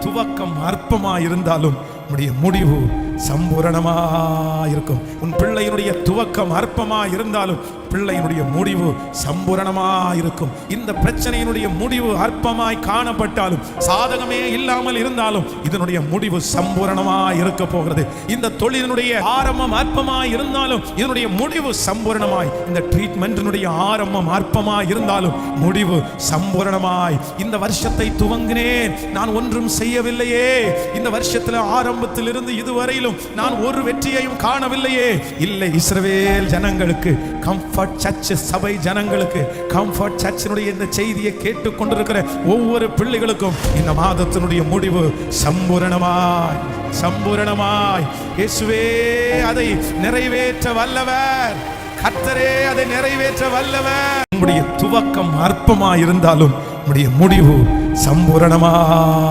துவக்கம் அற்பமாயிருந்தாலும் உம்முடைய முடிவு சம்பூரணமாயிருக்கும். உன் பிள்ளையினுடைய துவக்கம் அற்பமாயிருந்தாலும் பிள்ளையினுடைய முடிவு சம்பூரணமாயிருக்கும். இந்த பிரச்சனையினுடைய முடிவு அற்பமாய் காணப்பட்டாலும், சாதகமே இல்லாமல் இருந்தாலும், இதனுடைய முடிவு சம்பூரணமாய் இருக்க போகிறது. இந்த தொழிலினுடைய ஆரம்பம் அற்பமாய் இருந்தாலும் இதனுடைய முடிவு சம்பூரணமாய், இந்த ட்ரீட்மெண்டினுடைய ஆரம்பம் அற்பமாய் இருந்தாலும் முடிவு சம்பூரணமாய். இந்த வருஷத்தை துவங்கினேன், நான் ஒன்றும் செய்யவில்லையே, இந்த வருஷத்துல ஆரம்பத்தில் இருந்து இதுவரையிலும் நான் ஒரு வெற்றியையும் காணவில்லையே. இல்லை, இஸ்ரவேல் ஜனங்களுக்கு, கம்ஃபர்ட் சர்ச் சபை ஜனங்களுக்கு, கம்ஃபர்ட் சர்ச்சினுடைய இந்த செய்தியை கேட்டுக் கொண்டிருக்கிற ஒவ்வொரு பிள்ளைகளுக்கும் இந்த மாதத்தினுடைய முடிவு சம்பூரணமாய் சம்பூரணமாய். இயேசுவே அதை நிறைவேற்ற வல்லவர், கர்த்தரே அதை நிறைவேற்ற வல்லவர். உம்முடைய துவக்கம் அற்பமாய் இருந்தாலும் உம்முடைய முடிவு சம்பூரணமாய்